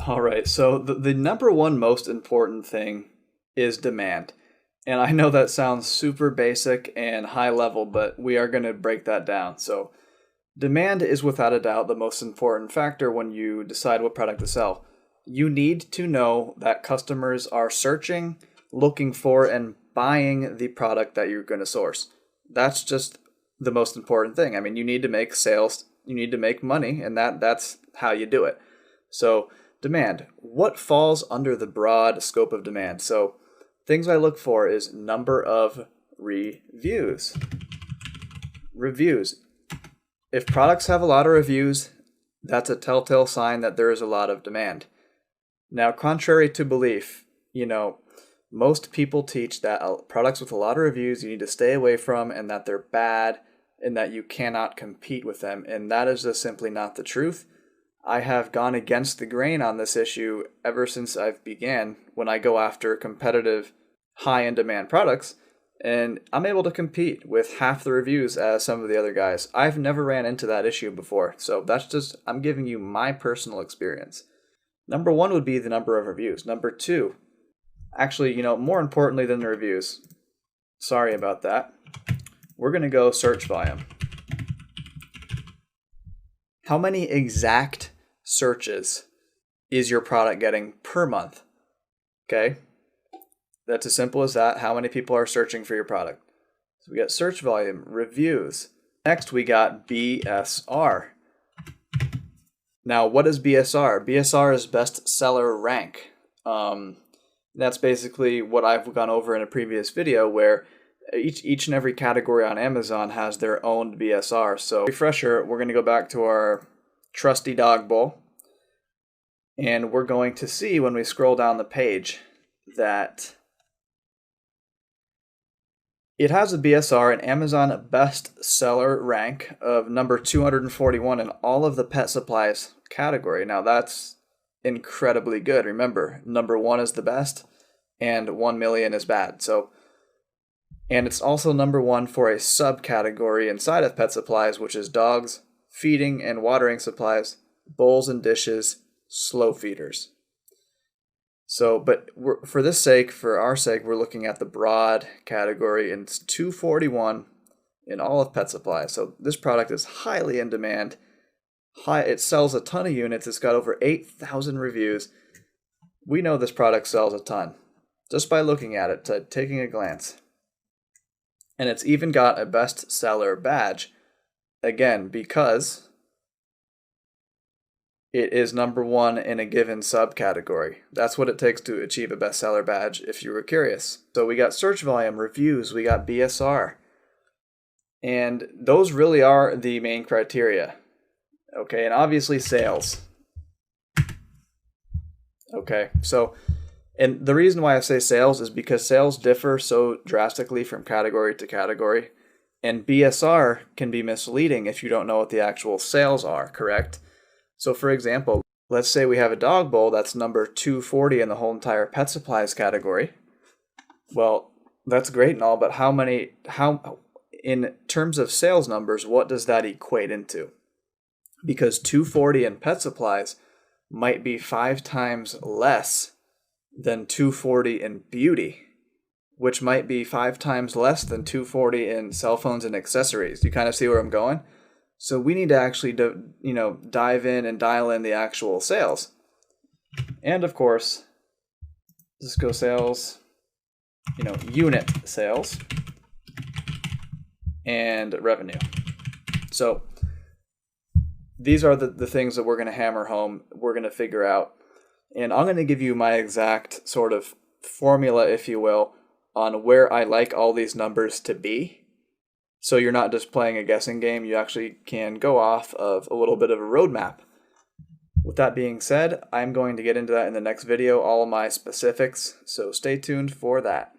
All right, so the number one most important thing is demand. And I know that sounds super basic and high level, but we are going to break that down. So, demand is without a doubt the most important factor when you decide what product to sell. You need to know that customers are searching, looking for, and buying the product that you're going to source. That's just the most important thing. I mean, you need to make sales, you need to make money, and that's how you do it. So, demand. What falls under the broad scope of demand? So, things I look for is number of reviews. Reviews. If products have a lot of reviews, that's a telltale sign that there is a lot of demand. Now, contrary to belief, most people teach that products with a lot of reviews you need to stay away from and that they're bad and that you cannot compete with them. And that is just simply not the truth. I have gone against the grain on this issue ever since I've began when I go after competitive high-end demand products, and I'm able to compete with half the reviews as some of the other guys. I've never ran into that issue before, so that's just, I'm giving you my personal experience. Number one would be the number of reviews. Number two, actually, more importantly than the reviews, sorry about that, we're going to go search volume. How many exact searches is your product getting per month? Okay, that's as simple as that. How many people are searching for your product? So we got search volume, reviews. Next, we got BSR. Now, what is BSR? BSR is bestseller rank. That's basically what I've gone over in a previous video, where each and every category on Amazon has their own BSR. So, refresher, we're going to go back to our trusty dog bowl, and we're going to see when we scroll down the page that it has a BSR, an Amazon bestseller rank of number 241 in all of the pet supplies category. Now that's incredibly good. Remember, number one is the best and 1 million is bad. And it's also number one for a subcategory inside of pet supplies, which is dogs, feeding and watering supplies, bowls and dishes, slow feeders. So, but for our sake, we're looking at the broad category, and it's 241 in all of pet supplies. So this product is highly in demand. It sells a ton of units. It's got over 8,000 reviews. We know this product sells a ton just by looking at it, taking a glance. And it's even got a bestseller badge, again, because it is number one in a given subcategory. That's what it takes to achieve a bestseller badge, if you were curious. So we got search volume, reviews, we got BSR. And those really are the main criteria. Okay, and obviously sales. Okay, and the reason why I say sales is because sales differ so drastically from category to category. And BSR can be misleading if you don't know what the actual sales are, correct? So for example, let's say we have a dog bowl that's number 240 in the whole entire pet supplies category. Well, that's great and all, but how in terms of sales numbers, what does that equate into? Because 240 in pet supplies might be 5 times less than 240 in beauty, which might be 5 times less than 240 in cell phones and accessories. You kind of see where I'm going? So we need to actually, dive in and dial in the actual sales. And of course, let's go sales, unit sales and revenue. So these are the things that we're going to hammer home, we're going to figure out. And I'm going to give you my exact sort of formula, if you will, on where I like all these numbers to be. So you're not just playing a guessing game, you actually can go off of a little bit of a roadmap. With that being said, I'm going to get into that in the next video, all of my specifics, so stay tuned for that.